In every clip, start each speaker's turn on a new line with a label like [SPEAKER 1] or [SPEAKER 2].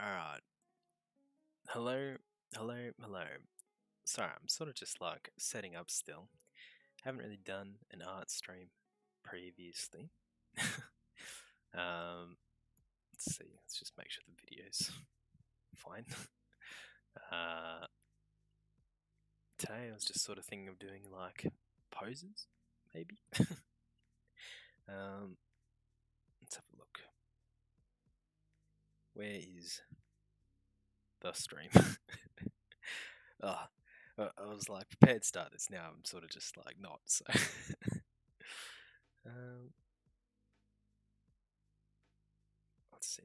[SPEAKER 1] Alright. Hello. Sorry, I'm sort of just like setting up still. Haven't really done an art stream previously. Let's see, let's just make sure the video's fine. Today I was just sort of thinking of doing like poses, maybe. Let's have a look. Where is the stream? I was like prepared to start this. Now I'm sort of just like not. So,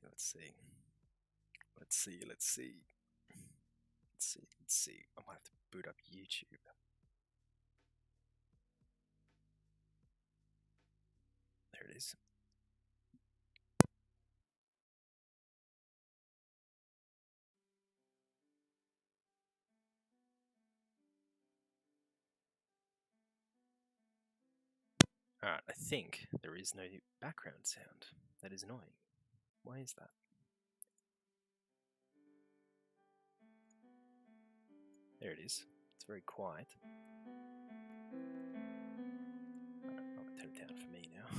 [SPEAKER 1] let's see. I might have to boot up YouTube. There it is. Alright, I think there is no background sound. That is annoying. Why is that? There it is. It's very quiet. I'll turn it down for me now.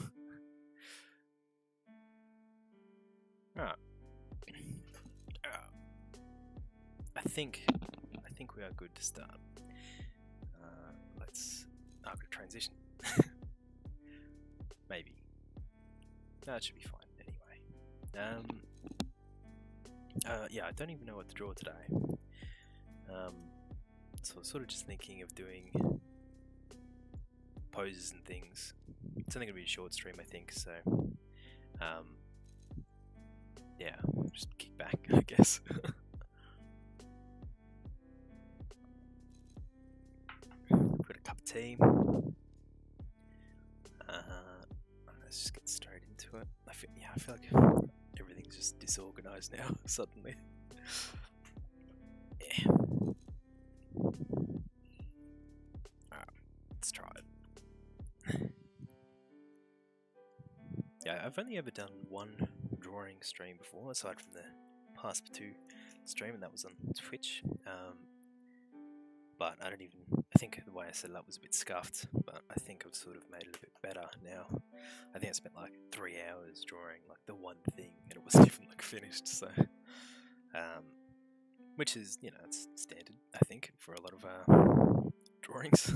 [SPEAKER 1] Alright. I think we are good to start. I'm gonna transition. Maybe. No, it should be fine anyway. Yeah, I don't even know what to draw today. So I'm sort of just thinking of doing poses and things. It's only gonna be a short stream, I think, so yeah, just kick back, I guess. Got a cup of tea. Let's just get straight into it. I feel like everything's just disorganized now suddenly. Yeah. Alright, let's try it. Yeah, I've only ever done one drawing stream before, aside from the past 2 stream, and that was on Twitch. But I think the way I set it up was a bit scuffed, but I think I've sort of made it a bit better now. I think I spent like 3 hours drawing like the one thing, and it wasn't even like finished, so which is, you know, it's standard, I think, for a lot of drawings.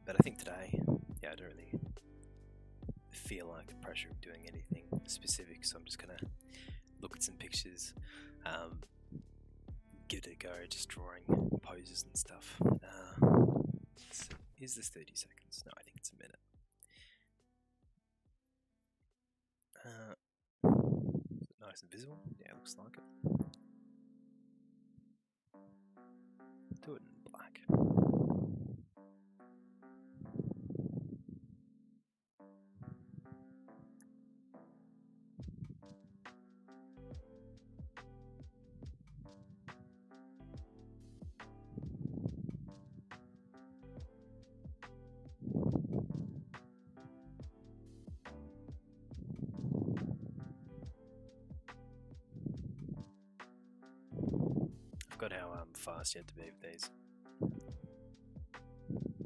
[SPEAKER 1] But I think today, yeah, I don't really feel like the pressure of doing anything specific, so I'm just gonna look at some pictures, give it a go, just drawing poses and stuff. Is this 30 seconds? No, I think it's a minute. Is it nice and visible? Yeah, it looks like it. Do it in black. I forgot how fast you have to be with these.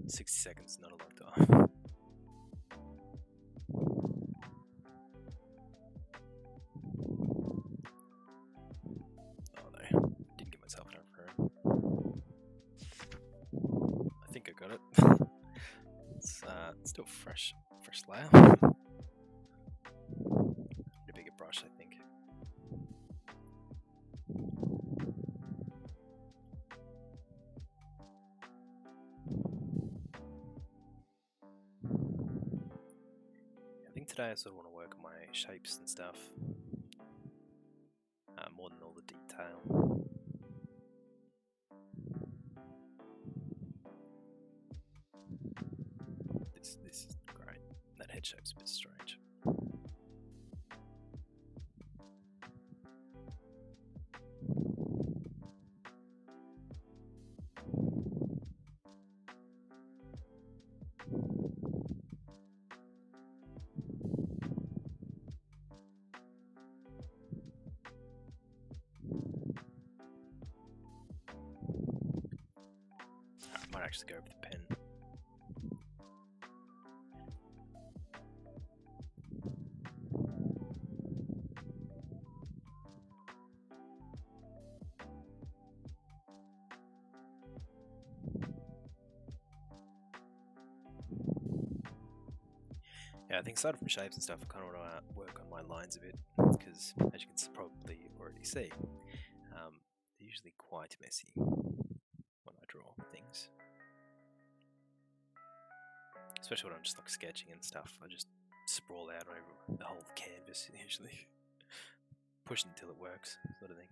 [SPEAKER 1] 60 seconds is not a long time. Oh no, didn't give myself enough room. I think I got it. It's still fresh layer. A bigger brush, I think. I think today I sort of want to work on my shapes and stuff more than all the detail. This is great. That head shape's a bit strange. might actually go with the pen. Yeah, I think aside from shapes and stuff, I kind of want to work on my lines a bit, because as you can probably already see, they're usually quite messy when I draw things. Especially when I'm just like sketching and stuff, I just sprawl out over the whole canvas usually. Push it until it works, sort of thing.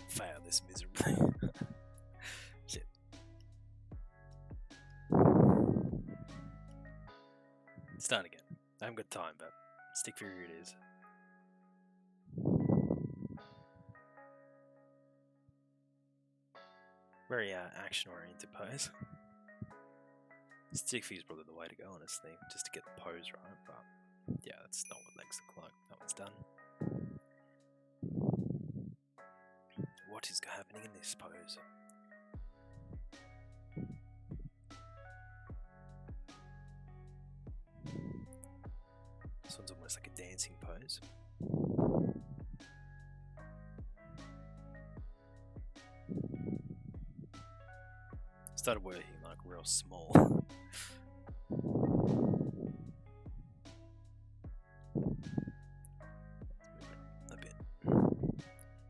[SPEAKER 1] Fail this miserably. Shit. Start again. I haven't got time, but stick figure it is. Very action-oriented pose. Stick figure is probably the way to go, honestly, just to get the pose right. But yeah, that's not what legs look like. That one's done. What is happening in this pose? This one's almost like a dancing pose. Started working like real small. A bit.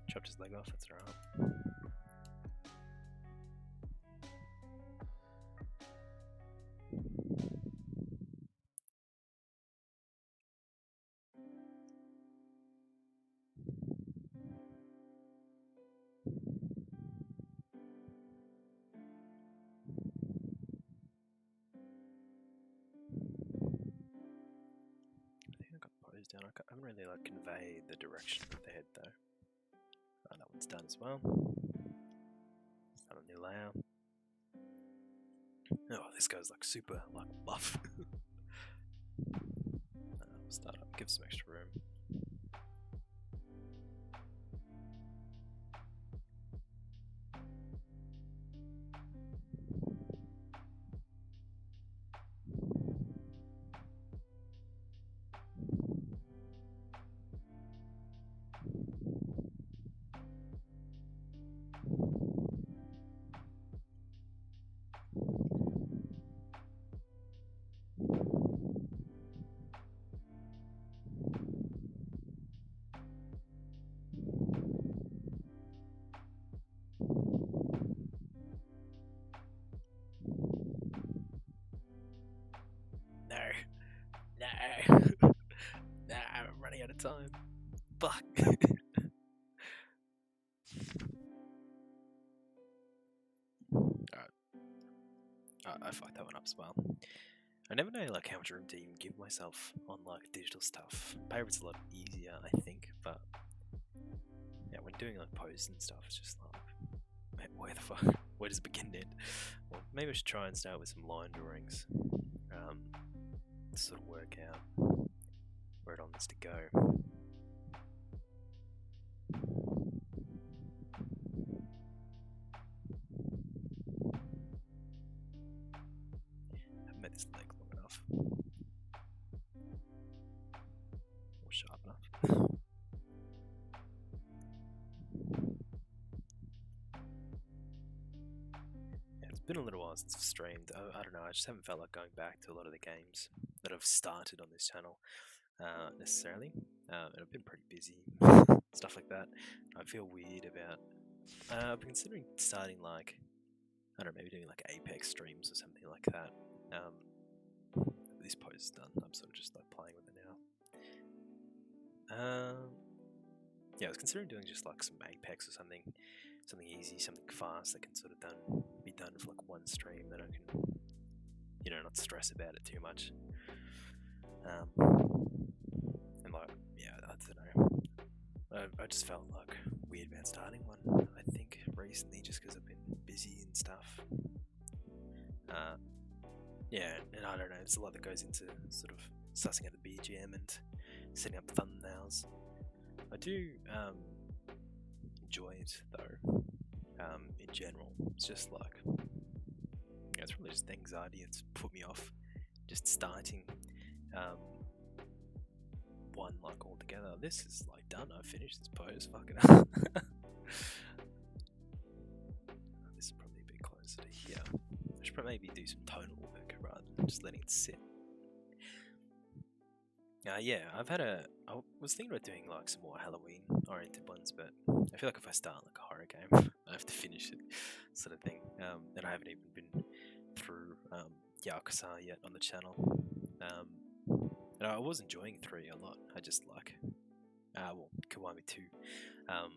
[SPEAKER 1] Chopped his leg off, that's alright. Down. I haven't really like conveyed the direction of the head though. Oh, that one's done as well. Start a new layer. Oh, this guy's like super like buff. We'll start up, give some extra room. No. Nah, I'm running out of time. Fuck. Alright. I fucked that one up as well. I never know like how much room to even give myself on like digital stuff. Paper's a lot easier, I think, but yeah, when doing like poses and stuff, it's just like, where the fuck? Where does it begin and end? Well, maybe I should try and start with some line drawings. To sort of work out where it all needs to go. I haven't made this leg long enough. Or sharp enough. Yeah, it's been a little while since I've streamed. I don't know, I just haven't felt like going back to a lot of the games that I've started on this channel necessarily. And I've been pretty busy, stuff like that. I feel weird about. I've been considering starting like, I don't know, maybe doing like Apex streams or something like that. This pose is done. I'm sort of just like playing with it now. Yeah, I was considering doing just like some Apex or something easy, something fast that can sort of be done for like one stream that I can, you know, not stress about it too much. And like, yeah, I don't know. I just felt like weird about starting one. I think recently, just because I've been busy and stuff. Yeah, and I don't know. There's a lot that goes into sort of sussing out the BGM and setting up thumbnails. I do enjoy it though. In general, it's just like, yeah, it's probably just anxiety. It's put me off just starting one like altogether. This is like done. I finished this pose. Fuck it up. This is probably a bit closer to here. I should probably maybe do some tonal work rather than just letting it sit. Yeah, I was thinking about doing like some more Halloween oriented ones, but I feel like if I start like a horror game, I have to finish it, sort of thing. And I haven't even been through Yakuza yet on the channel. And I was enjoying 3 a lot. I just like, well, Kiwami 2. I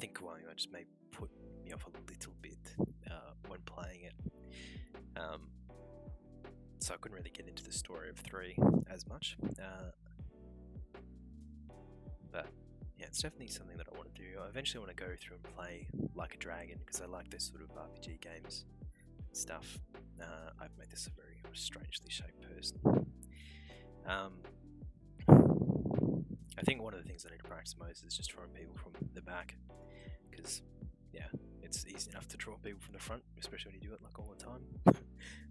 [SPEAKER 1] think Kiwami just may put me off a little bit when playing it. So I couldn't really get into the story of 3 as much. But yeah, it's definitely something that I want to do. I eventually want to go through and play Like a Dragon, because I like those sort of RPG games and stuff. I've made this a very strangely shaped person. I think one of the things I need to practice most is just drawing people from the back, because yeah, it's easy enough to draw people from the front, especially when you do it like all the time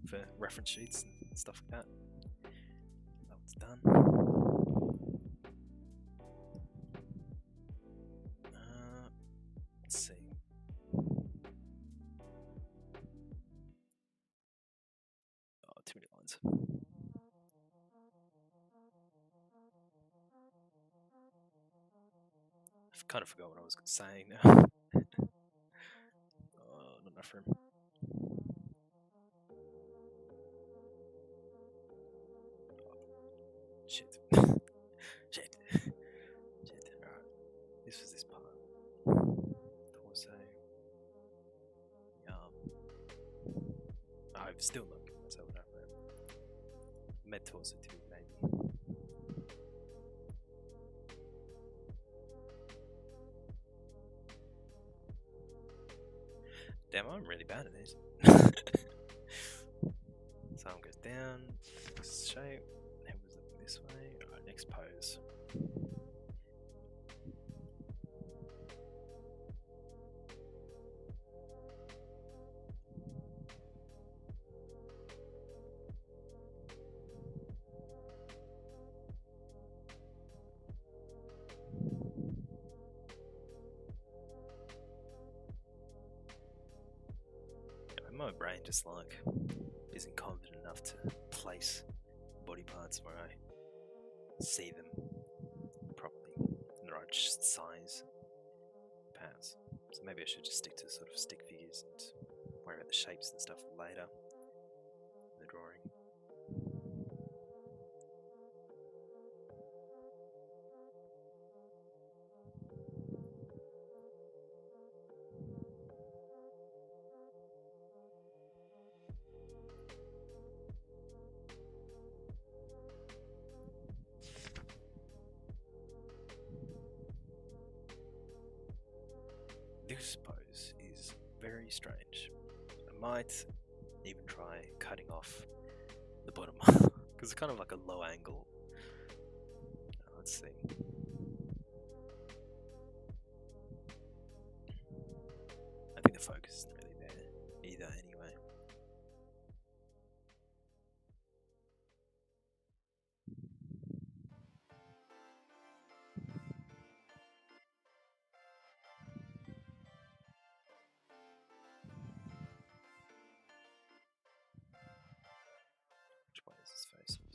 [SPEAKER 1] for reference sheets and stuff like that. That one's done. Let's see. Oh, too many lines. I kind of forgot what I was saying now. Oh, not enough room. Shit. Shit. Alright. This was this part. Torso. I've still not given myself enough room. Med torso too, maybe. Damn, I'm really bad at this. So arm goes down, this shape, head was looking this way. Alright, next pose. My brain just like isn't confident enough to place body parts where I see them properly in the right size, perhaps. So maybe I should just stick to sort of stick figures and worry about the shapes and stuff later in the drawing. This pose is very strange. I might even try cutting off the bottom because it's kind of like a low angle. Let's see. I think the focus isn't really there either anyway.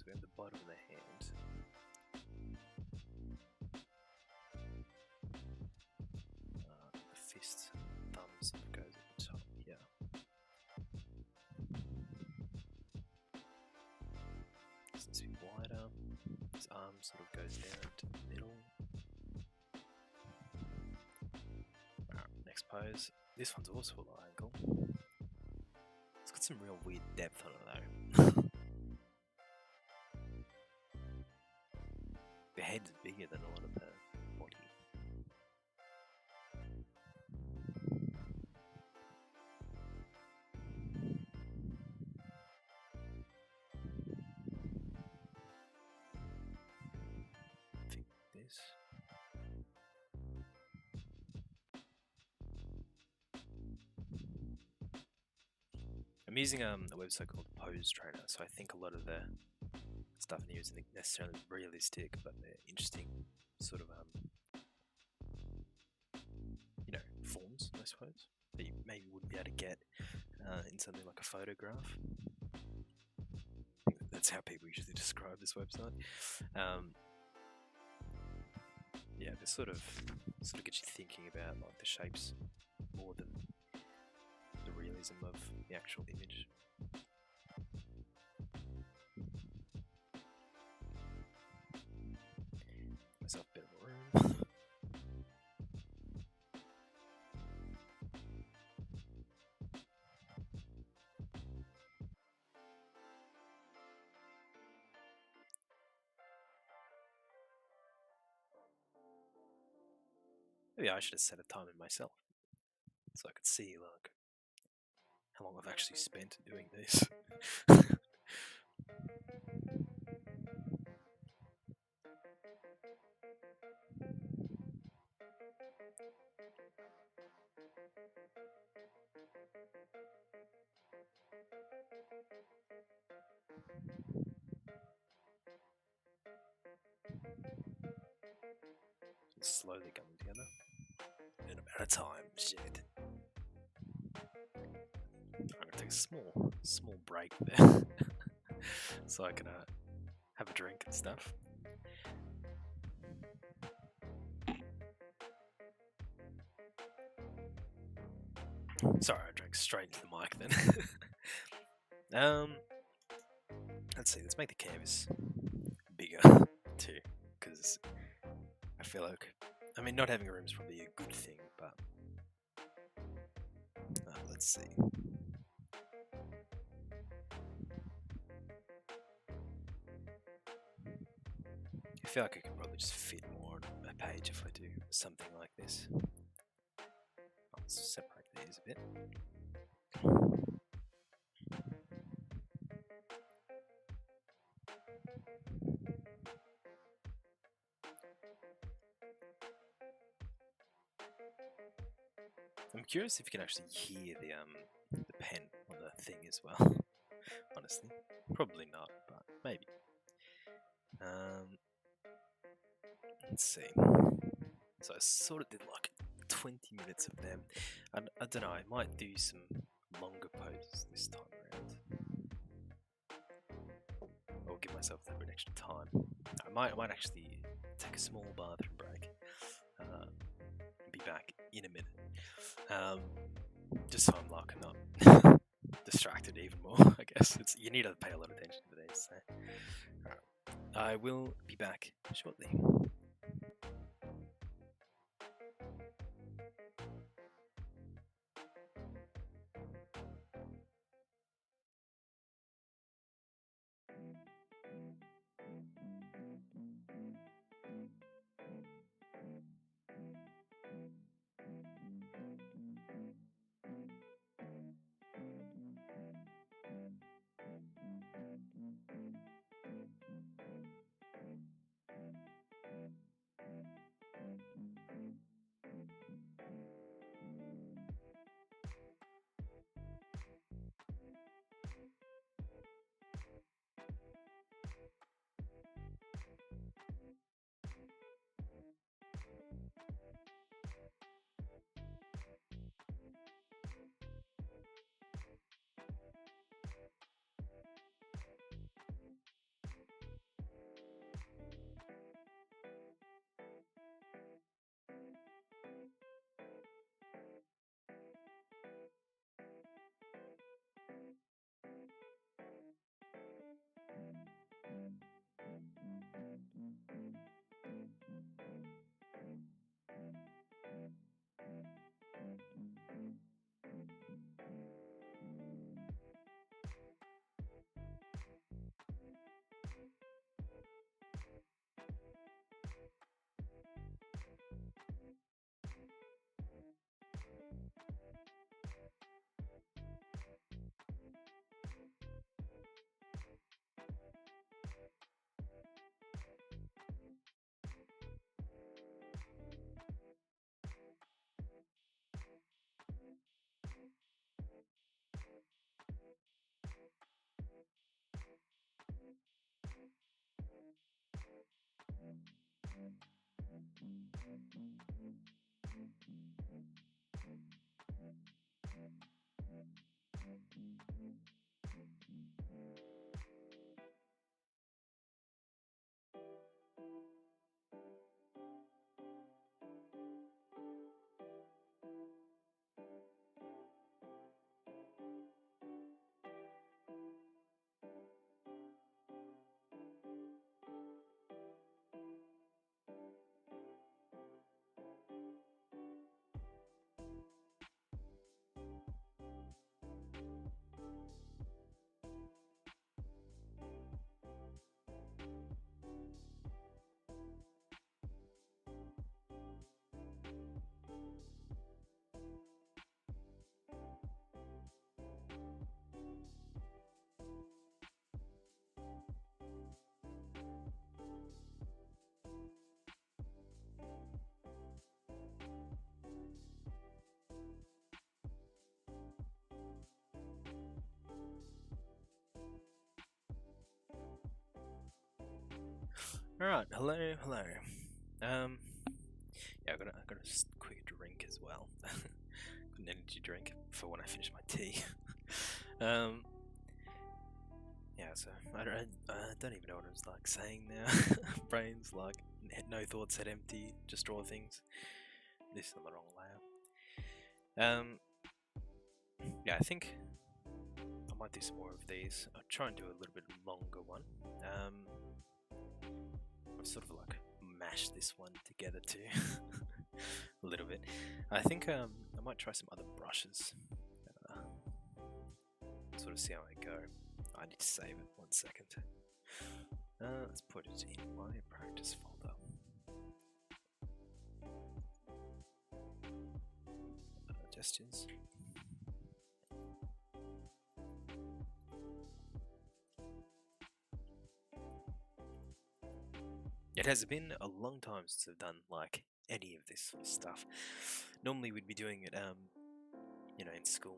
[SPEAKER 1] we have the bottom of the hand. The fist, thumb sort of goes at the top here. This needs to be wider. His arm sort of goes down to the middle. Alright, next pose. This one's also a low angle. It's got some real weird depth on it though. The head's bigger than a lot of the body. I think this. I'm using a website called Pose Trainer, so I think a lot of the stuff in here isn't necessarily realistic, but they're interesting sort of forms, I suppose, that you maybe wouldn't be able to get in something like a photograph. I think that's how people usually describe this website. Yeah, they sort of get you thinking about like the shapes more than the realism of the actual image. Myself a bit of a room. Maybe I should have set a timer myself, so I could see like how long I've actually spent doing this. It's slowly coming together. In a matter of time, shit. I'm gonna take a small break there, so I can have a drink and stuff. Sorry, I drank straight into the mic then. Let's see. Let's make the canvas bigger too, because I feel like, I mean, not having a room is probably a good thing, but let's see. I feel like I could probably just fit more on a page if I do something like this. I'll separate these a bit. I'm curious if you can actually hear the pen on the thing as well. Honestly, probably not, but maybe. Let's see. So I sort of did like 20 minutes of them, and I don't know. I might do some longer poses this time around. I'll give myself a little bit extra time. I might actually take a small bathroom break. And be back in a minute. Just so I'm like not distracted even more. I guess you need to pay a lot of attention to these. So. Alright. I will be back shortly. Alright, hello. Yeah, I got a quick drink as well. Got an energy drink for when I finish my tea. Yeah, so I don't even know what I was like saying now. Brains like no thoughts, head empty, just draw things. This is on the wrong layout. Yeah, I think I might do some more of these. I'll try and do a little bit longer one. I've sort of like mashed this one together too, a little bit. I think I might try some other brushes, sort of see how I go. I need to save it, 1 second. Let's put it in my practice folder. Gestures. It has been a long time since I've done like any of this sort of stuff. Normally we'd be doing it, you know, in school,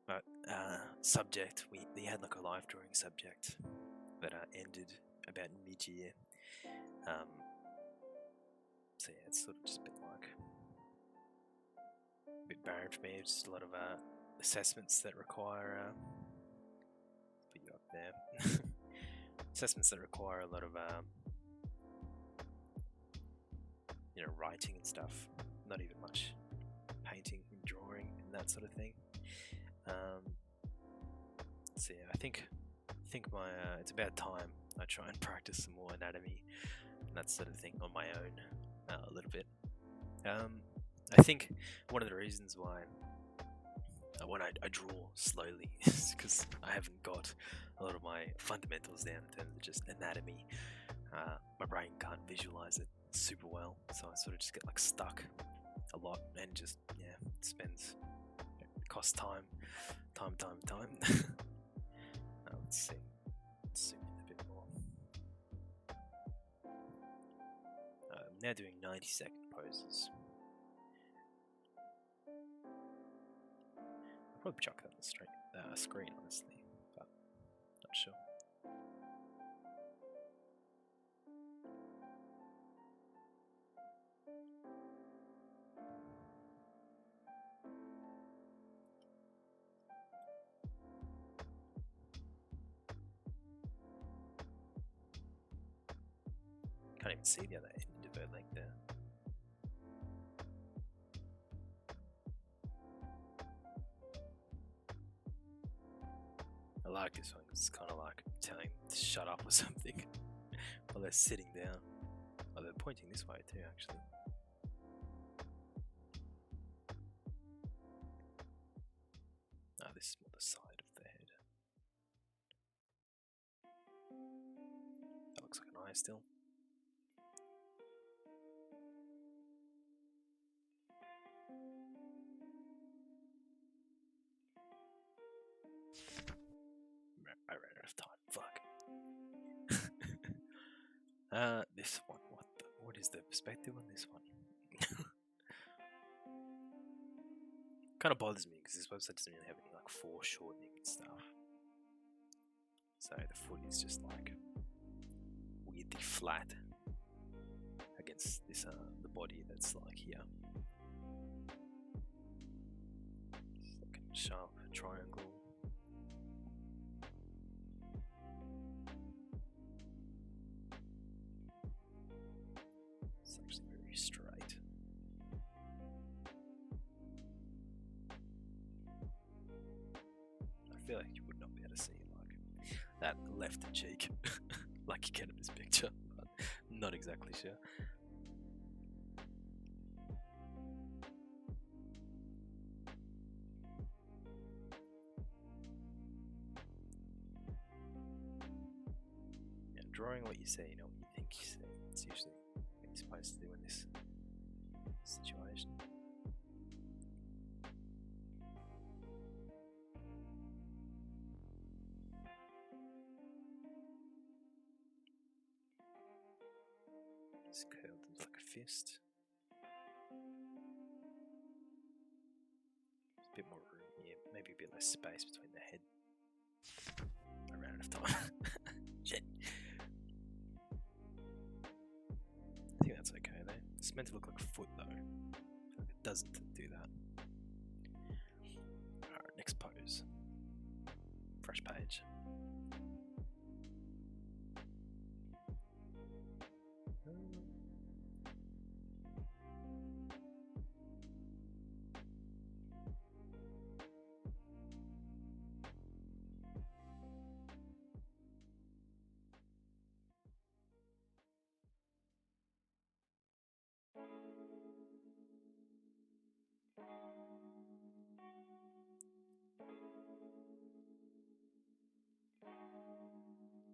[SPEAKER 1] but subject, we had like a live drawing subject that ended about mid-year. So yeah, it's sort of just been like a bit barren for me. It's just a lot of assessments that require put you up there. Assessments that require a lot of you know, writing and stuff. Not even much painting and drawing and that sort of thing. So yeah, I think my it's about time I try and practice some more anatomy and that sort of thing on my own a little bit. I think one of the reasons why when I draw slowly is because I haven't got a lot of my fundamentals down in terms of just anatomy. My brain can't visualize it super well, so I sort of just get like stuck a lot and just, yeah, it spends, it costs time. Let's see, let's zoom in a bit more. I'm now doing 90-second poses. I'll probably chuck that on the screen, honestly, but not sure. Can't even see the other end of her leg there. I like this one, it's kind of like telling them to shut up or something while they're sitting down. Oh, they're pointing this way too, actually. Ah, this is more the side of the head. That looks like an eye still. I ran out of time. Fuck. This one. What is the perspective on this one? Kind of bothers me because this website doesn't really have any like foreshortening and stuff. So the foot is just like weirdly flat. against this the body that's like here. It's like a sharp triangle. It's actually very straight. I feel like you would not be able to see like that left cheek like you can in this picture, but not exactly sure. Yeah, drawing what you see, not what you think you see. It's usually what you're supposed to do in this situation. It's curled into like a fist. There's a bit more room here, maybe a bit less space between the head. I ran out of time. Shit. I think that's okay though. It's meant to look like a foot though. It doesn't do that. Alright, next pose. Fresh page.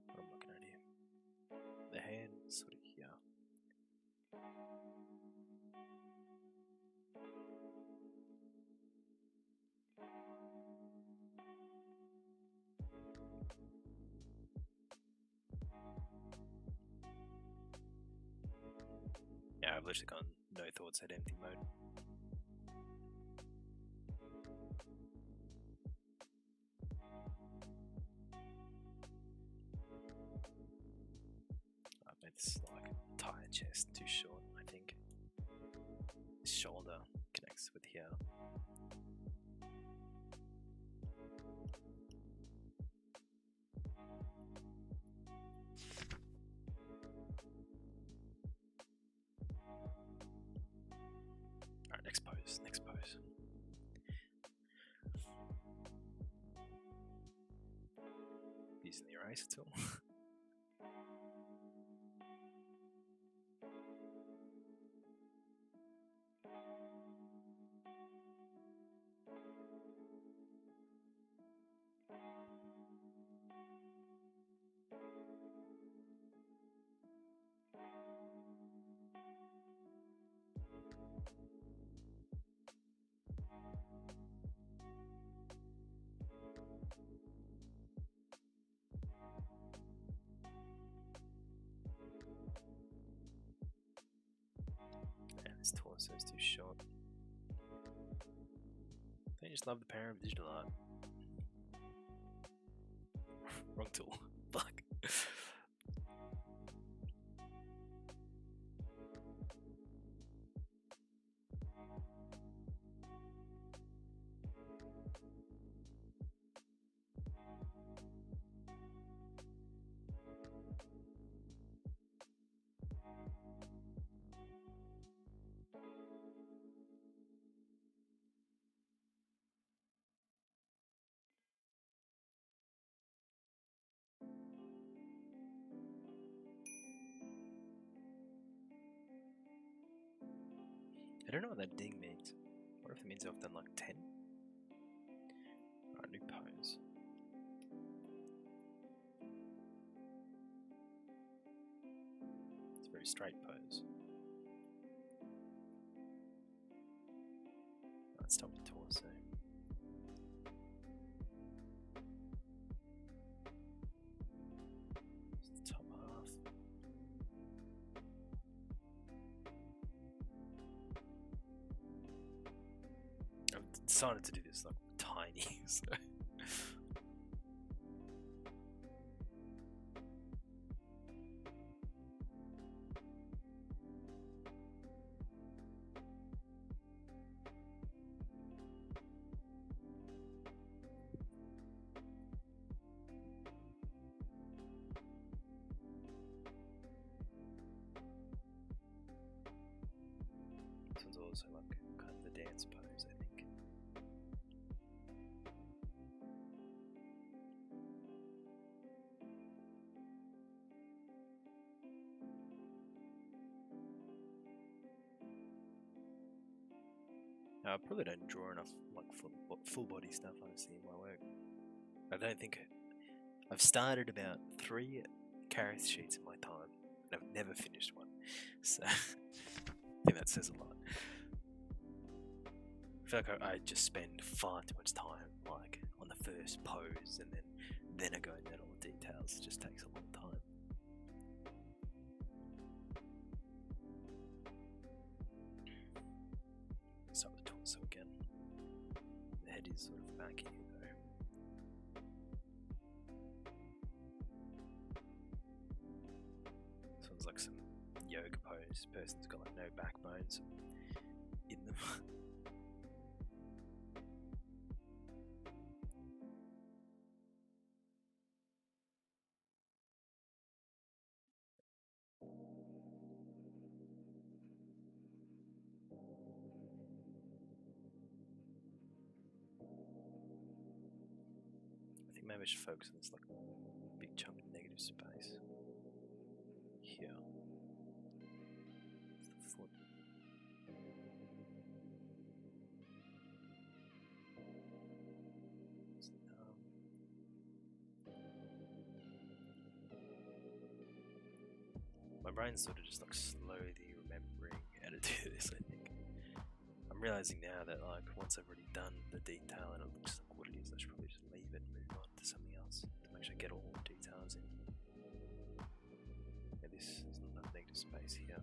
[SPEAKER 1] What am I looking at here? The hand sort of here. Yeah, I've literally gone no thoughts at empty mode. I've made this like entire chest too short, I think. This shoulder connects with here. Alright, next pose, next pose. Using the eraser tool. This torso is too short. They just love the power of digital art. Wrong tool. Fuck. I don't know what that ding means. What if it means I've done like 10? Alright, new pose. It's a very straight pose. Let's stop the torso. Just the top half. I've decided to do this like tiny, so. also like kind of the dance pose, I think. I probably don't draw enough like full body stuff honestly in my work. I don't think I've started about 3 character sheets in my time, and I've never finished one. So I think that says a lot. I feel like I just spend far too much time like on the first pose, and then I go into all the details. It just takes a long time. Start with the torso again. The head is sort of back here though. This one's like some yoga pose. Person's got like no backbones in them. I think maybe I should focus on this like big chunk of negative space here. It's the foot. It's the arm. My brain's sort of just like slowly remembering how to do this, I think. I'm realizing now that like once I've already done the detail and it looks like what it is, I should probably just leave it and move on to something else to make sure I get all the details in. Yeah, this is not enough negative space here.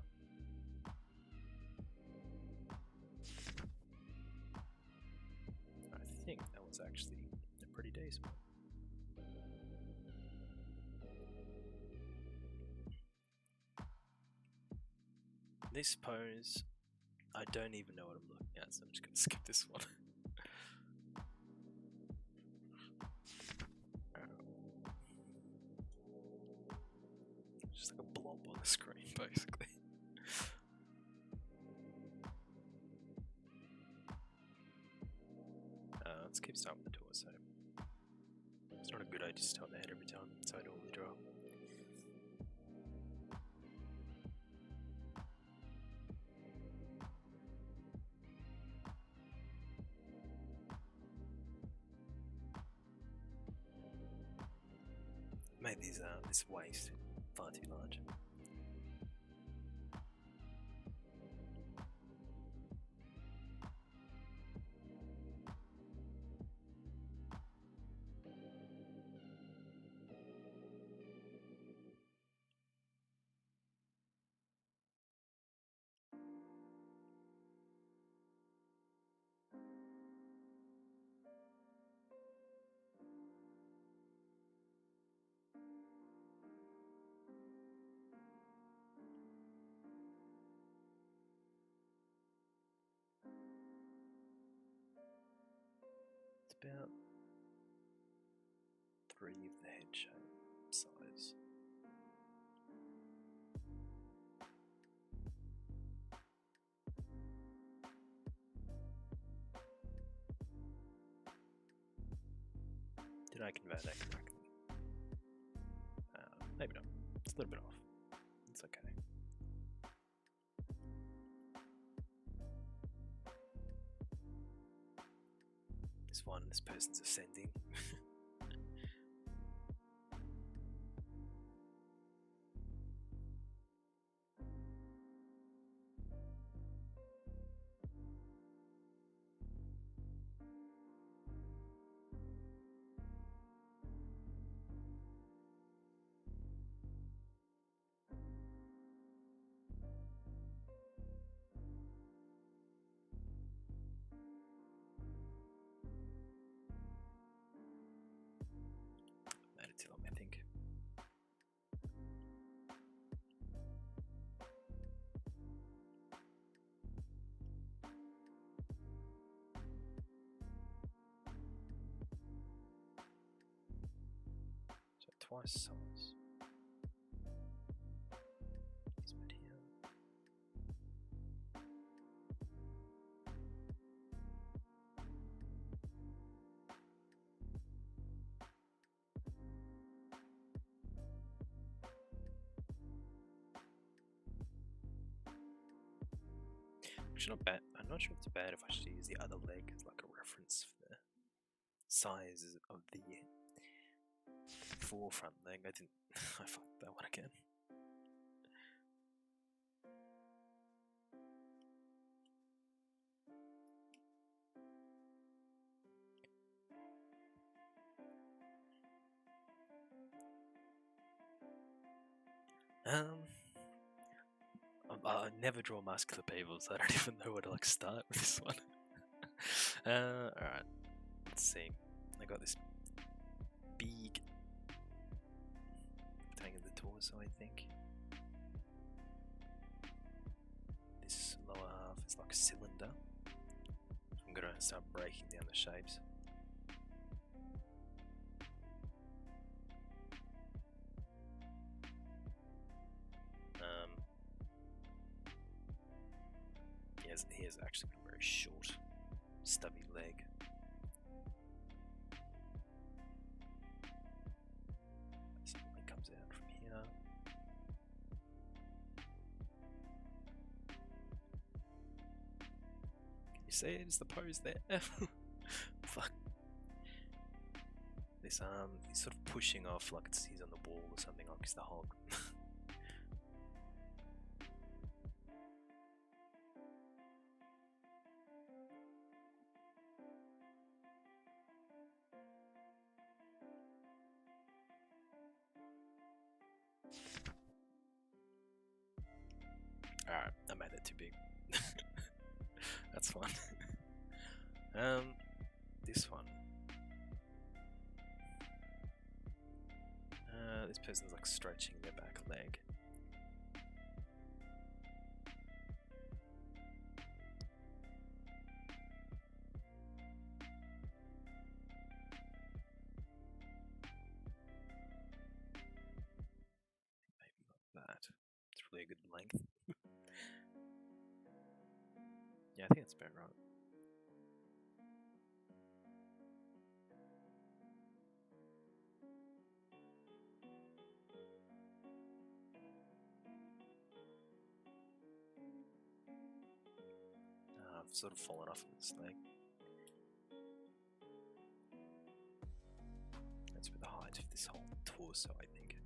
[SPEAKER 1] I think that was actually a pretty decent one. This pose, I don't even know what I'm looking at, so I'm just going to skip this one. Just like a blob on the screen, basically. Let's keep starting with the torso. It's not a good idea to start the head every time, so I normally draw. Made this waist far too large. About 3 of the head shape size. Did I convey that correctly? Maybe not. It's a little bit off. It's okay. This person's ascending. Made it too long, I think. So twice size. This bit here. actually not bad. I'm not sure if it's bad if I should use the other leg as like a reference for the size of the forefront leg. I didn't. I fucked that one again. I never draw muscular people, so I don't even know where to like start with this one. Alright, let's see. I got this big thing in the torso, I think. This lower half is like a cylinder. I'm gonna start breaking down the shapes. He has actually got a very short, stubby leg. Something comes out from here. Can you see it? Is the pose there? Fuck. This arm, he's sort of pushing off like he's on the wall or something, like he's the hog. Alright, I made that too big. That's fine. This one. This person's like stretching their back leg. Maybe like that. It's really a good length. Yeah, I think that's about right. I've sort of fallen off of this leg. That's with the height of this whole torso, I think.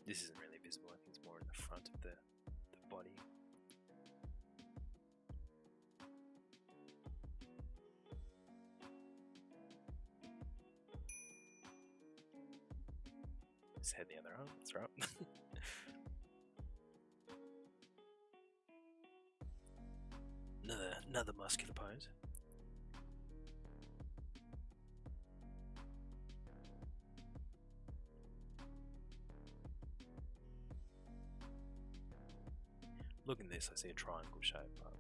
[SPEAKER 1] This isn't really visible, I think it's more in the front of the body. His head the other arm, that's right. another muscular pose. Looking at this, I see a triangle shape, but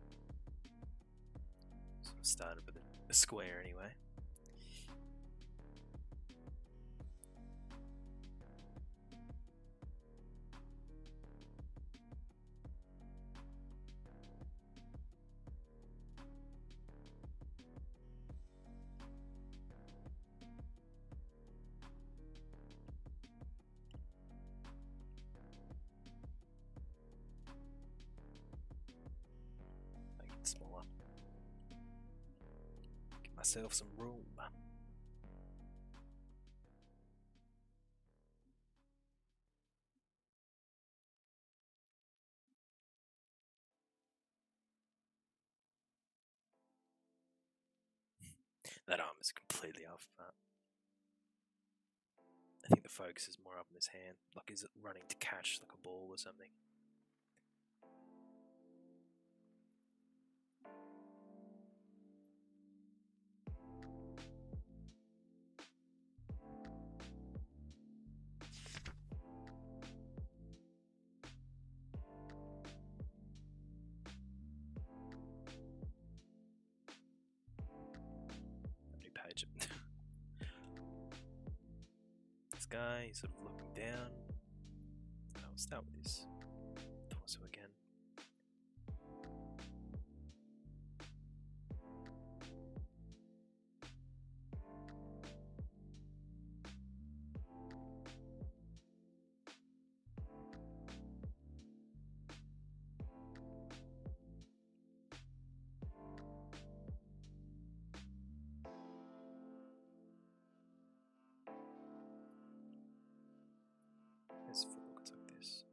[SPEAKER 1] sort of started with a square anyway. Smaller. Give myself some room. That arm is completely off, but I think the focus is more up in his hand, like he's running to catch like a ball or something. Page. This guy, he's sort of looking down. I'll start with his torso again. His foot looks like this.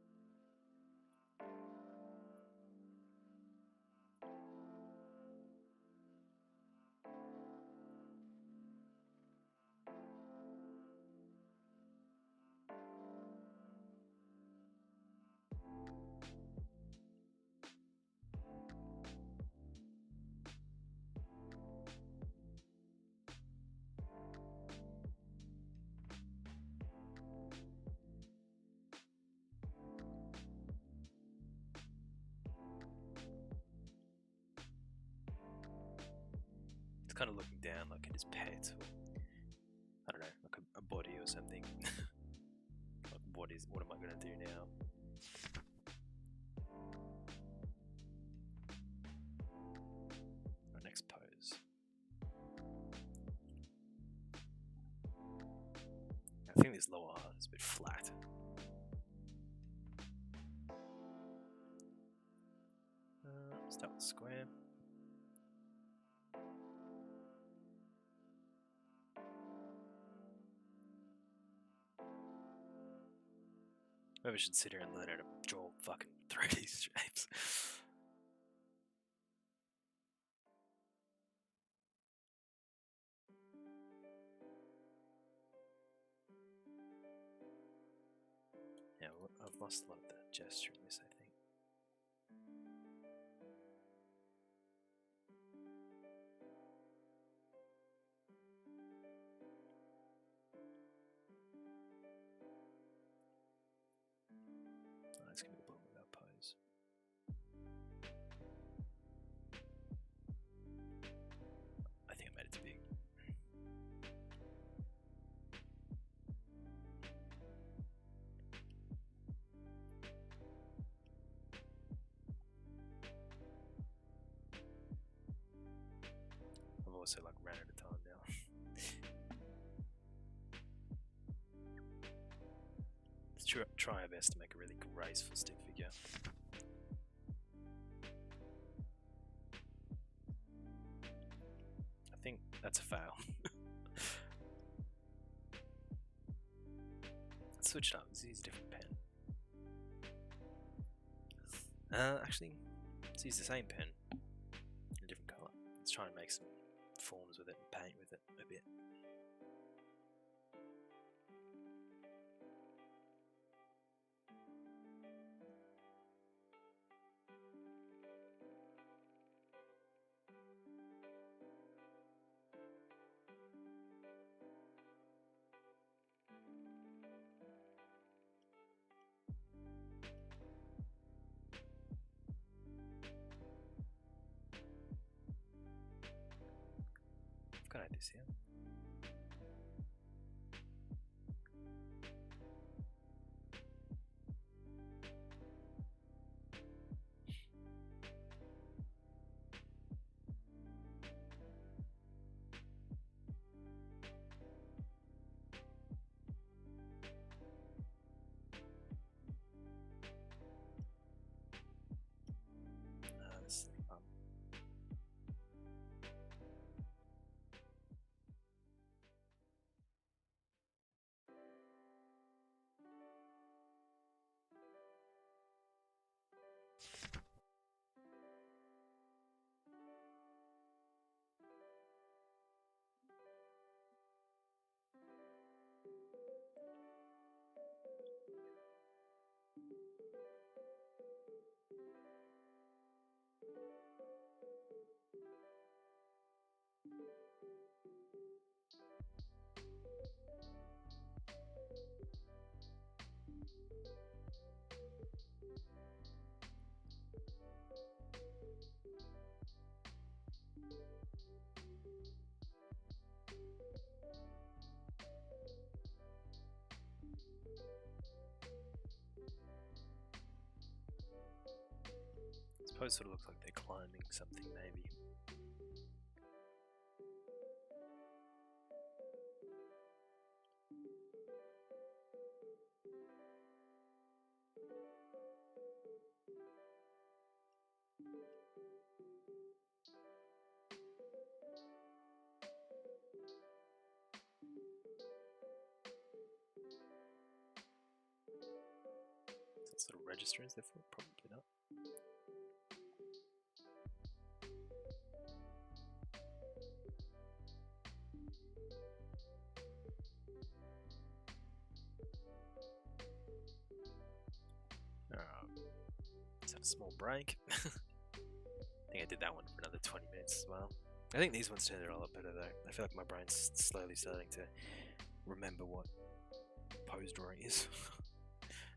[SPEAKER 1] It's kind of looking down like at his pet, or I don't know, like a body or something. Like what am I gonna do now? Our next pose. I think this lower half is a bit flat. Start with square. Maybe I should sit here and learn how to draw fucking 3D shapes. Yeah, well, I've lost a lot of the gesture in this, I think. Oh, that's gonna be the problem with that pose. I think I made it too big. I've also like ran out of time now. Let's try our best to make a really graceful stick figure. I think that's a fail. Let's switch it up. Let's use a different pen. Actually, let's use the same pen in a different colour. Let's try and make some forms with it and paint with it a bit. I've got ideas here. This is fun. I suppose it sort of looks like they're climbing something, maybe. Is that sort of registers therefore? Probably not. Let's have a small break. I think I did that one for another 20 minutes as well. I think these ones turned out a lot better though. I feel like my brain's slowly starting to remember what pose drawing is.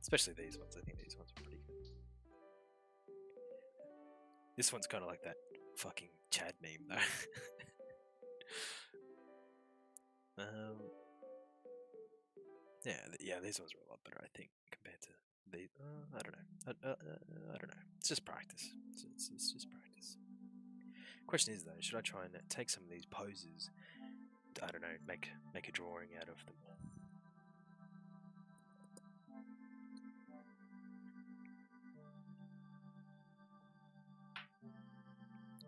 [SPEAKER 1] Especially these ones. I think these ones are pretty good. This one's kind of like that fucking Chad meme though. Yeah, these ones are a lot better, I think, compared to these. I don't know. I don't know. It's just practice. It's just practice. Question is though, should I try and take some of these poses? I don't know, make a drawing out of them.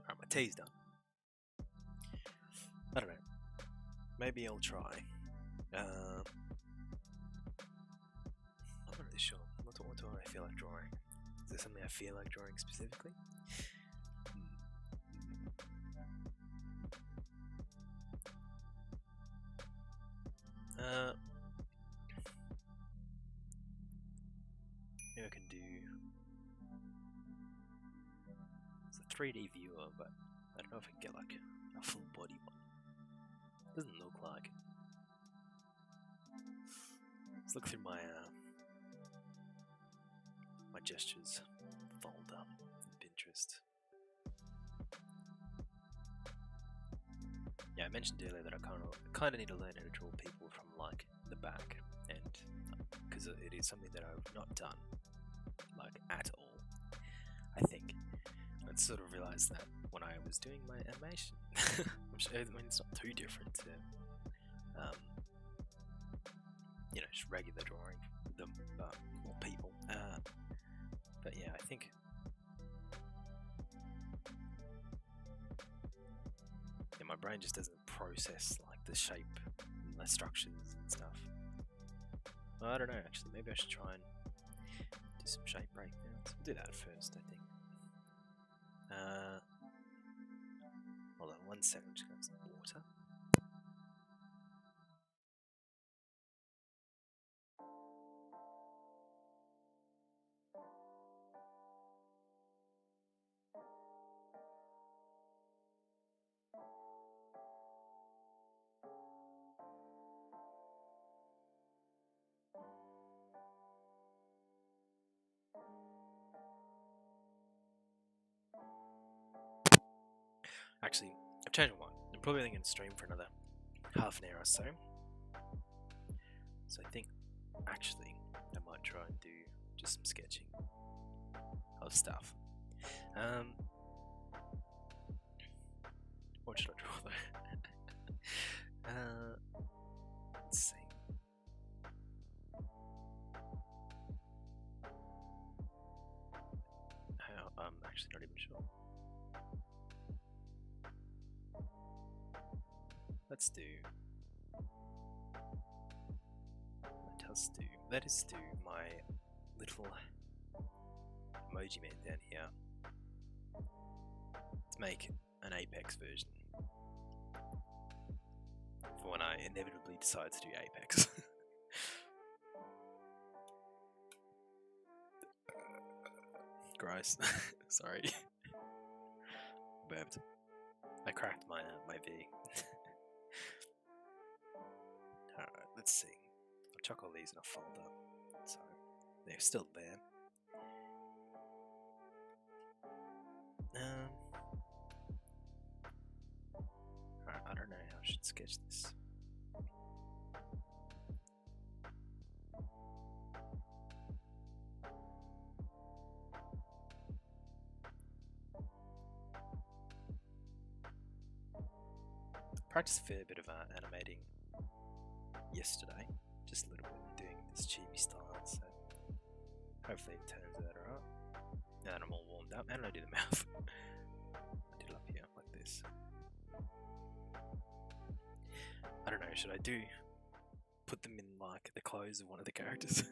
[SPEAKER 1] Alright, my tea's done. I don't know. Maybe I'll try. I'm not really sure. What do I feel like drawing? Is there something I feel like drawing specifically? Maybe I can do. It's a 3D viewer, but I don't know if I can get like a full body one. Doesn't look like. Let's look through my my gestures folder in Pinterest. Yeah, I mentioned earlier that I kind of need to learn how to draw people from like the back, and because it is something that I've not done like at all. I think I sort of realised that when I was doing my animation, which I mean it's not too different to you know, just regular drawing them, but more people. But yeah, I think yeah, my brain just doesn't process like the shape and the structures and stuff. Well, I don't know, actually, maybe I should try and do some shape breakdowns. We'll do that first, I think. Hold on 1 second, I'm just gonna have some water. Actually, I've changed my mind. I'm probably only going to stream for another half an hour or so. So I think, actually, I might try and do just some sketching of stuff. What should I draw though? Let's see. I'm actually not even sure. Let's do. Let us do my little emoji man down here. Let's make an Apex version for when I inevitably decide to do Apex. Gross. Sorry. Burped. I cracked my V. Alright, let's see. I'll chuck all these in a folder. So they're still there. Alright, I don't know how I should sketch this. practiced a fair bit of animating yesterday, just a little bit, doing this chibi style, so hopefully it turns out alright. Now that I'm all warmed up, how did I do the mouth? I did it up here, like this. I don't know, should I put them in like the clothes of one of the characters?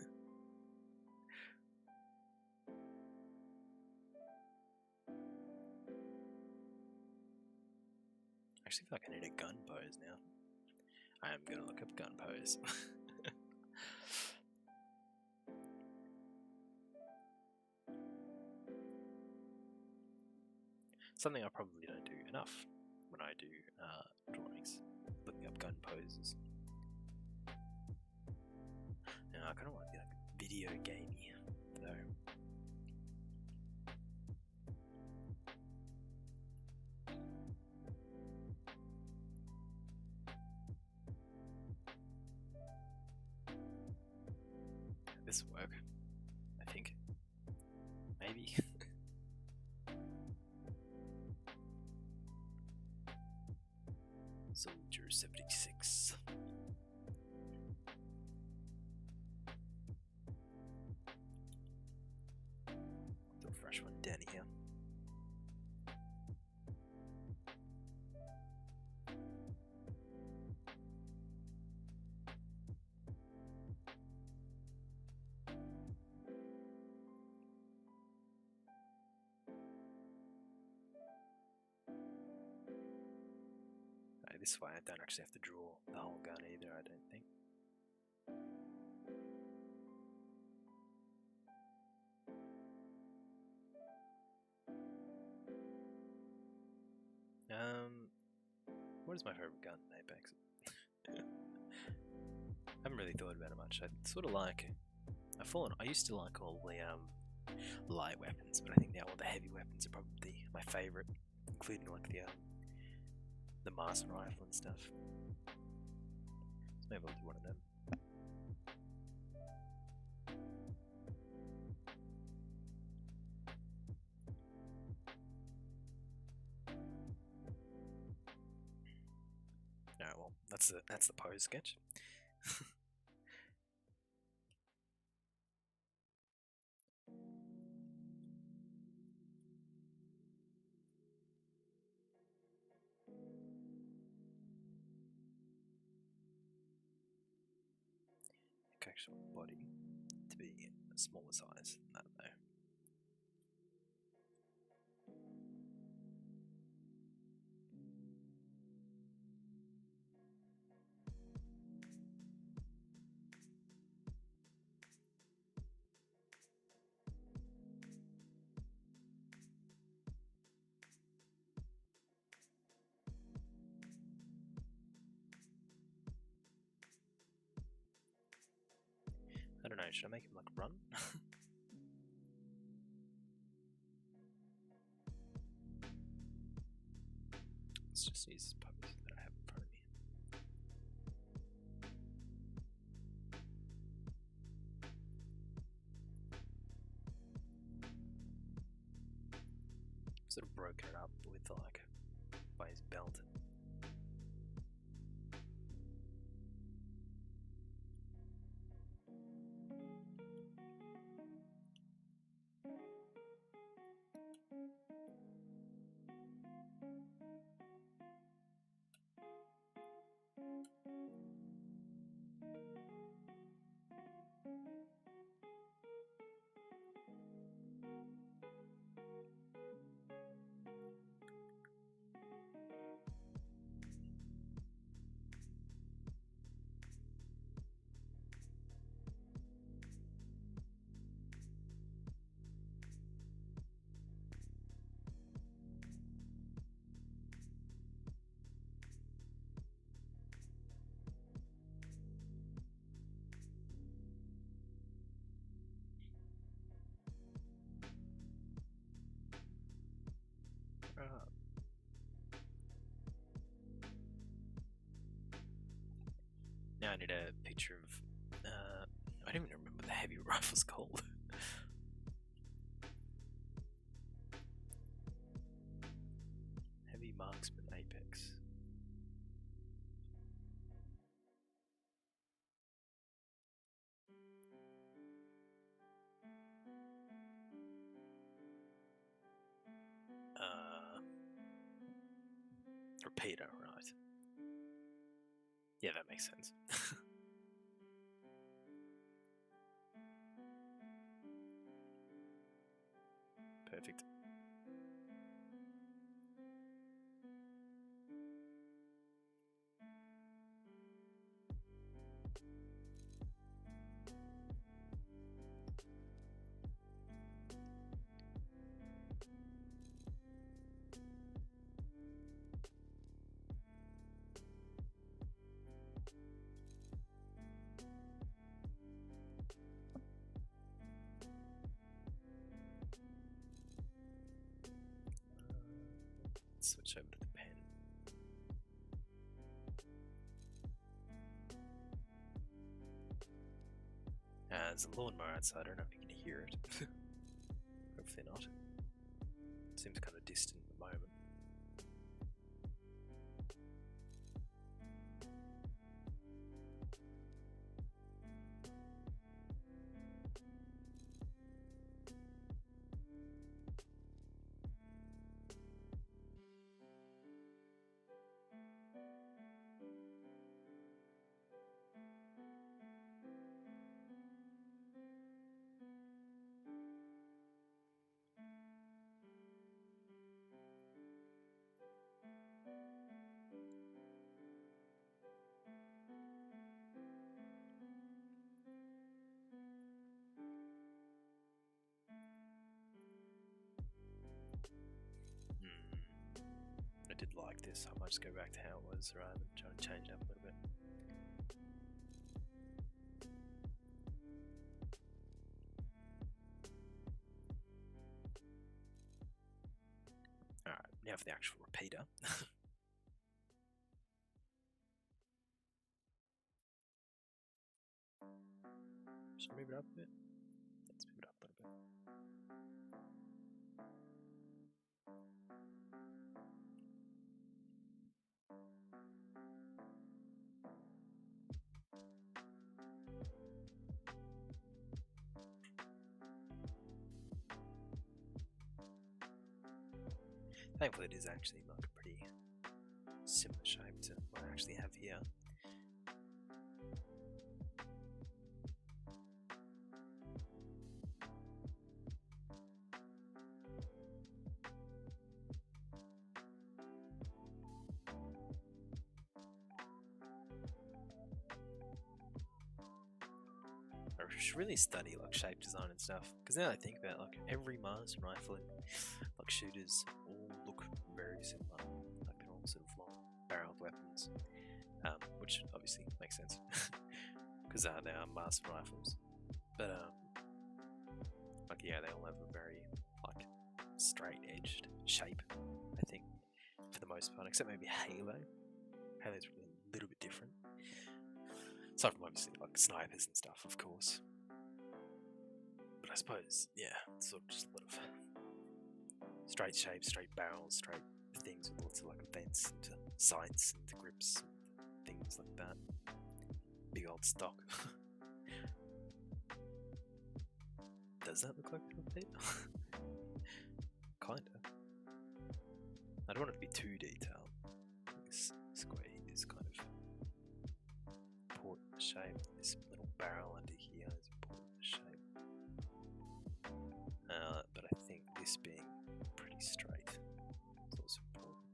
[SPEAKER 1] I actually feel like I need a gun pose now. I am gonna look up gun pose. Something I probably don't do enough when I do drawings, looking up gun poses. Now I kind of want to be like video gamey though. This will work, I think. Maybe. Soldier 76. The fresh one down here. This way I don't actually have to draw the whole gun either, I don't think. What is my favourite gun in Apex? I haven't really thought about it much. I sort of like... I used to like all the light weapons, but I think now all the heavy weapons are probably my favourite, including like the Mars rifle and stuff. So maybe I'll do one of them. No, well, that's the pose sketch. Actual body to be a smaller size than that though. I don't know, should I make him like run? Let's just use this pose that I have in front of me. Sort of broken it up with like by his belt. Now I need a picture of, I don't even remember what the heavy rifle's called. Heavy marksman Apex. Repeater, right. Yeah, that makes sense. Perfect. Switch over to the pen. There's a lawnmower outside, I don't know if you can hear it. Hopefully not. Seems kind of distant at the moment. I did like this. I might just go back to how it was rather than trying to change it up a little bit. Alright, now for the actual repeater. Just move it up a bit. Let's move it up a little bit. Thankfully it is actually like a pretty similar shape to what I actually have here. I should really study like shape design and stuff, because now I think about like every Mars rifle and like shooters all look very similar, like they're all sort of long barreled weapons, which obviously makes sense because they are Mars rifles, but like yeah, they all have a very like straight edged shape, I think, for the most part, except maybe Halo. Halo's really a little bit different. Aside from obviously like snipers and stuff, of course. But I suppose, yeah, it's sort of just a lot of straight shapes, straight barrels, straight things with lots of like vents and sights and grips and things like that. Big old stock. Does that look like a repeater? Kinda. I don't want it to be too detailed. This square here is kind of important shape. This little barrel under here is important shape. But I think this being pretty straight is also important.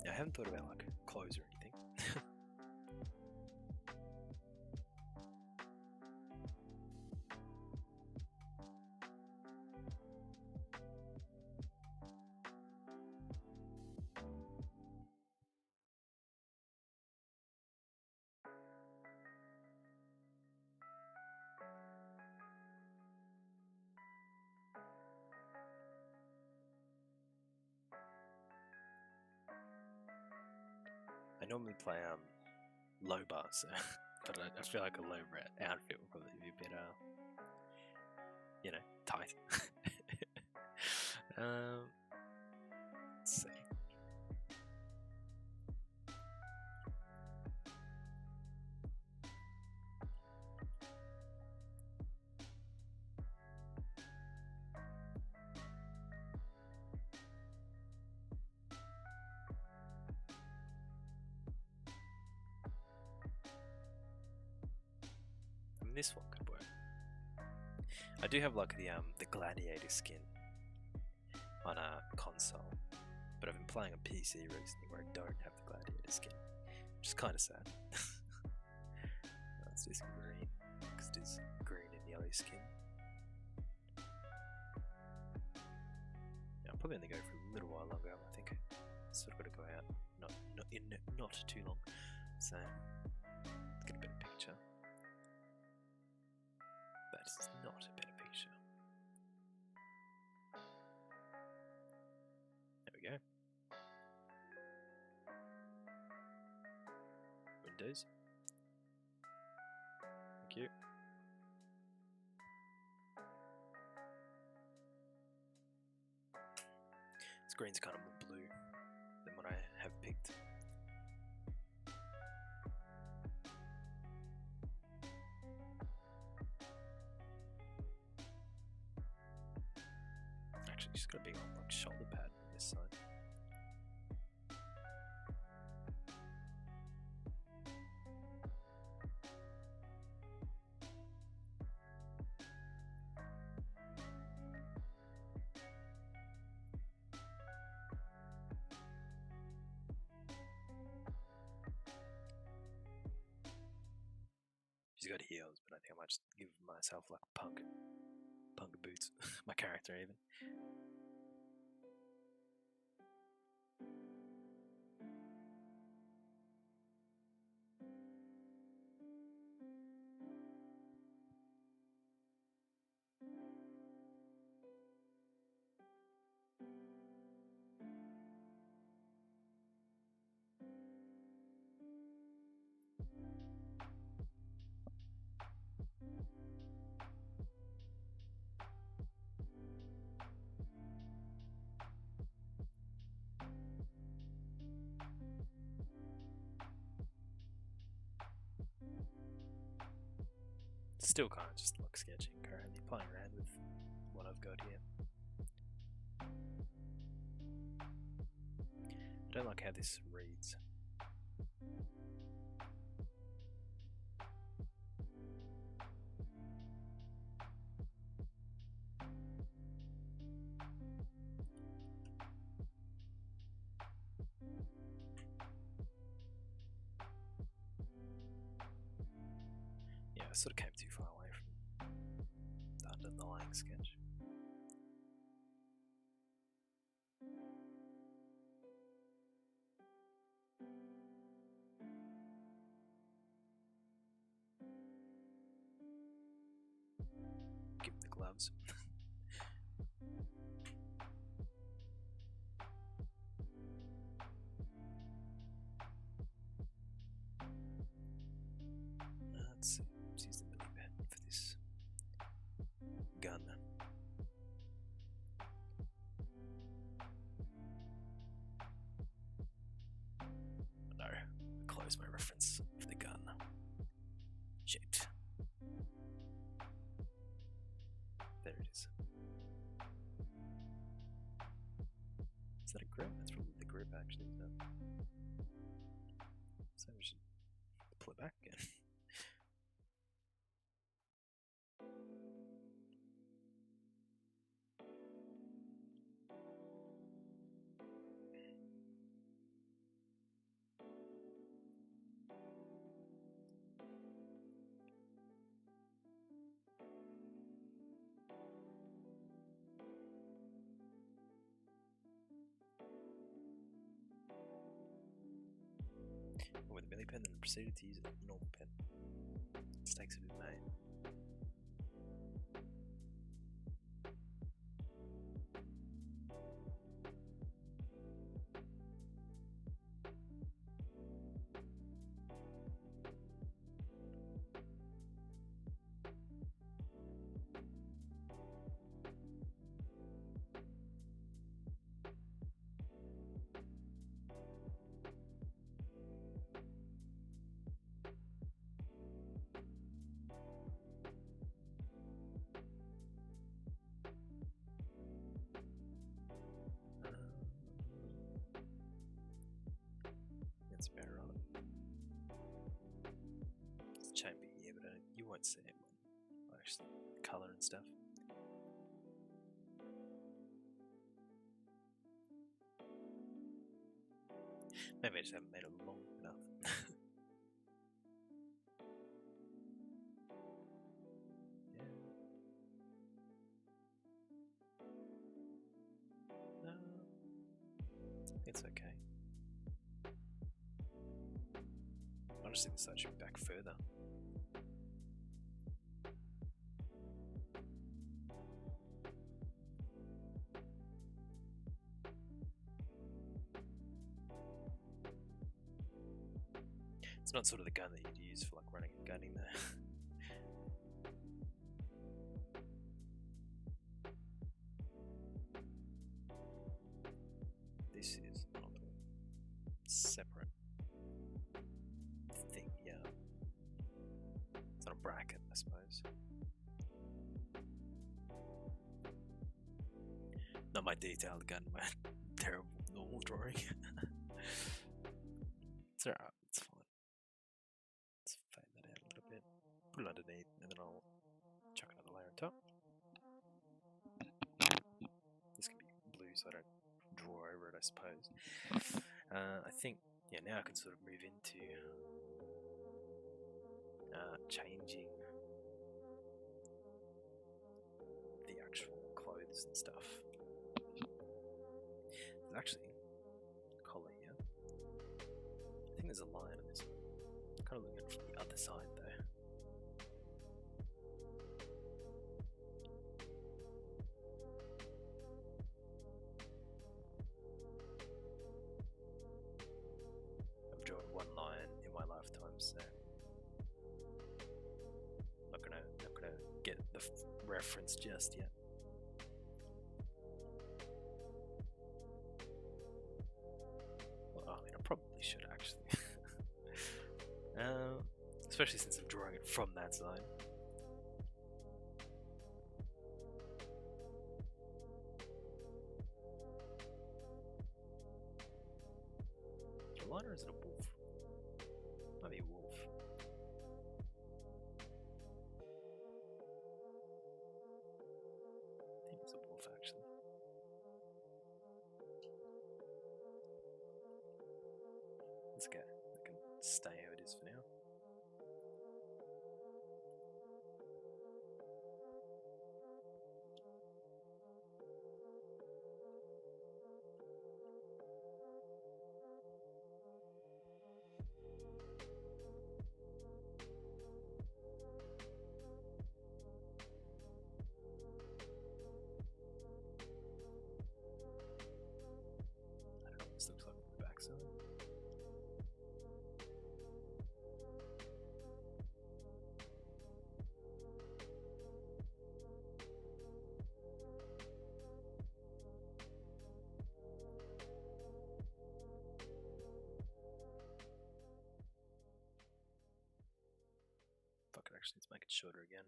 [SPEAKER 1] Now, I haven't thought about like clothes or anything. I normally play low bar, so but I feel like a low outfit will probably be a bit you know, tight. Let's see. this one could work. I do have like the gladiator skin on a console, but I've been playing on PC recently where I don't have the gladiator skin, which is kind of sad. Let's do some green, because it is green and yellow skin. Yeah, I'm probably only go for a little while longer. I think sort of got to go out not too long, so let's get a better picture. That is not a better picture. There we go. Windows. Thank you. Screen's kind of more blue than what I have picked. Actually, just got a big like shoulder pad on this side. She's got heels, but I think I might just give myself like punk boots. My character even. Still kind of just look sketchy currently, playing around with what I've got here. I don't like how this reads. Yeah, I sort of came too far away from the underlying sketch. Give the gloves. Let's use the milli pen for this gun. No, close my reference for the gun. Shit. There it is. Is that a grip? That's probably the grip actually, isn't it? So we should pull it back again. With a milli pen, then proceeded to use a normal pen. Mistakes have been made. That's about right. There's a chamber here, but you won't see it. colour and stuff. Maybe I just haven't made it long enough. Yeah. No, it's okay. I just think this side should be back further. It's not sort of the gun that you'd use for like running and gunning there. This is a little separate thing, yeah. It's not a bracket, I suppose. Not my detailed gun, my terrible normal drawing. It's alright, it's fine. Let's fade that out a little bit. Put it underneath, and then I'll chuck another layer on top. This can be blue so I don't draw over it, I suppose. I think, yeah, now I can sort of move into changing the actual clothes and stuff. There's actually a collar here. I think there's a line on this one. I'm kind of looking at it from the other side though. I've drawn one line in my lifetime, so I'm not gonna get the reference just yet. Well, I mean, I probably should actually. Especially since I'm drawing it from that side. Is it a lion or is it a wolf? Might be a wolf. I think it's a wolf actually. Let's go. I can stay how it is for now. I don't know what this looks like on the backside. Fuck it, actually, let's make it shorter again.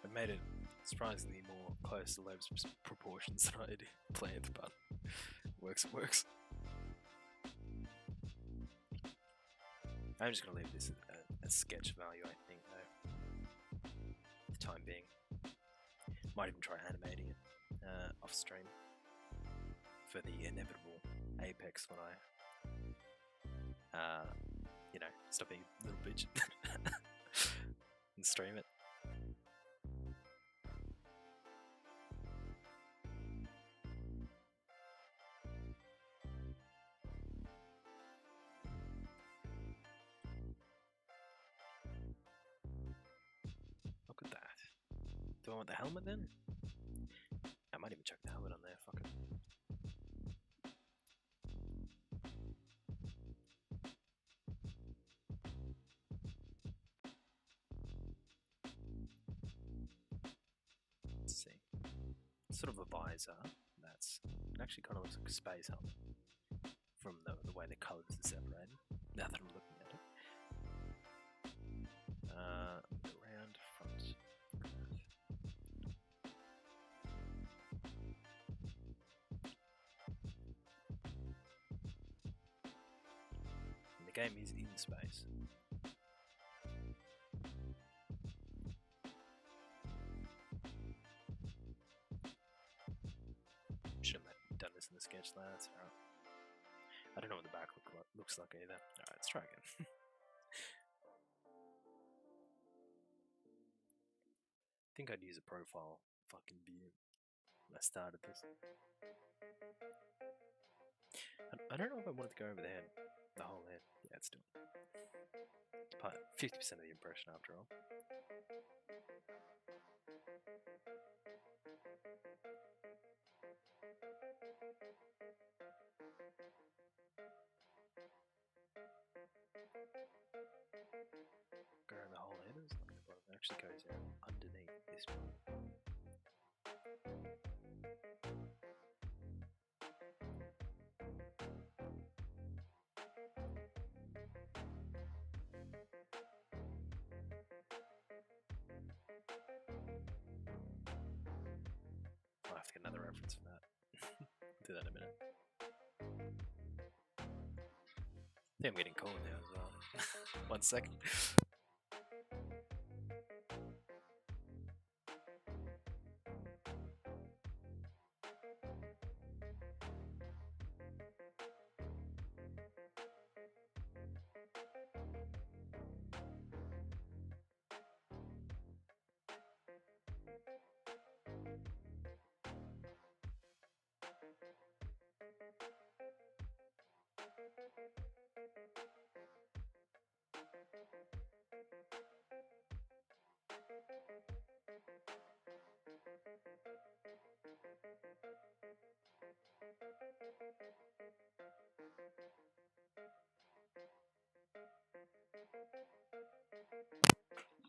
[SPEAKER 1] I made it surprisingly more close to Loeb's proportions than I'd planned, but works. I'm just gonna leave this at sketch value, I think, though, for the time being. Might even try animating it off stream for the inevitable apex when I, you know, stop being a little bitch and stream it. Look at that. Do I want the helmet then? I might even chuck the helmet on there, fuck it. Let's see. Sort of a visor. It actually kind of looks like a space helmet from the way the colours are separated, now that I'm looking at it. game is in space. Should have done this in the sketch there. That's alright. I don't know what the back looks like either. Alright, let's try again. I think I'd use a profile fucking view when I started this. I don't know if I wanted to go over the head. The whole head. Yeah, it's doing 50% of the impression after all. Go around the whole head, it's like the bottom. It actually goes underneath this one. I'll have to get another reference for that. Do that in a minute. I think I'm getting cold now as well. 1 second.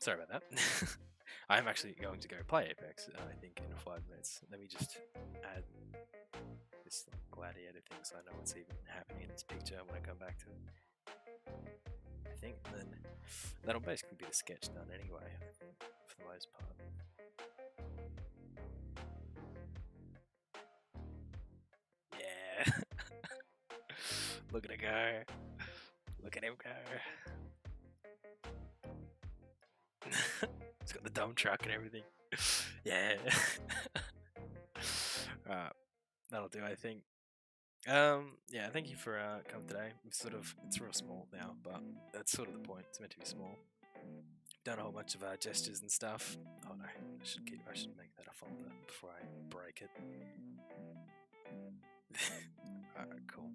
[SPEAKER 1] Sorry about that. I'm actually going to go play Apex, I think, in 5 minutes. Let me just add this like, gladiator thing so I know what's even happening in this picture when I come back to it. I think then that'll basically be the sketch done anyway, I think, for the most part. Yeah. Look at it go. Look at him go. He's got the dump truck and everything. Yeah. Alright. That'll do, I think. Yeah, thank you for coming today. It's real small now, but that's sort of the point. It's meant to be small. Done a whole bunch of gestures and stuff. Oh no, I should make that a folder before I break it. Alright, cool.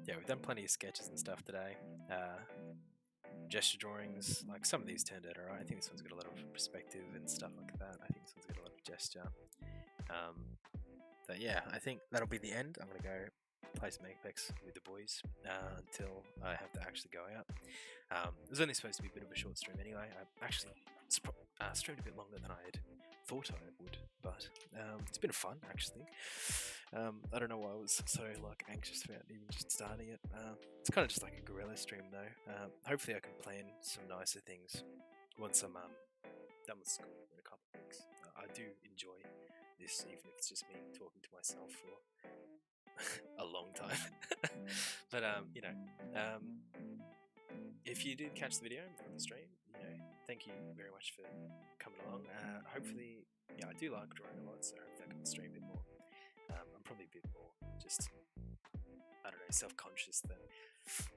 [SPEAKER 1] Yeah, we've done plenty of sketches and stuff today. Gesture drawings, like some of these turned out alright. I think this one's got a lot of perspective and stuff like that. I think this one's got a lot of gesture. But yeah, I think that'll be the end. I'm gonna go play some Apex with the boys until I have to actually go out. It was only supposed to be a bit of a short stream anyway. I actually streamed a bit longer than I had thought I would, but it's been fun actually. I don't know why I was so like anxious about even just starting it. It's kind of just like a guerrilla stream though. Hopefully I can plan some nicer things once I'm done with school in a couple of weeks. I do enjoy this, even if it's just me talking to myself for a long time. But you know, if you did catch the video on the stream, you know, thank you very much for coming along. Hopefully, yeah, I do like drawing a lot, so hopefully I can stream a bit more. I'm probably a bit more just, I don't know, self-conscious that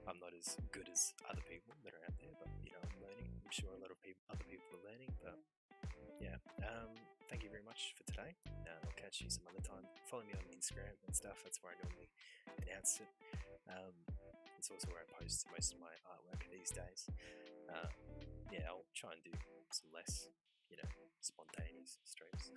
[SPEAKER 1] I'm not as good as other people that are out there, but you know, I'm learning. I'm sure a lot of other people are learning, but yeah. Thank you very much for today. I'll catch you some other time. Follow me on Instagram and stuff. That's where I normally announce it. It's also where I post most of my artwork these days. Yeah, I'll try and do some less, you know, spontaneous streams.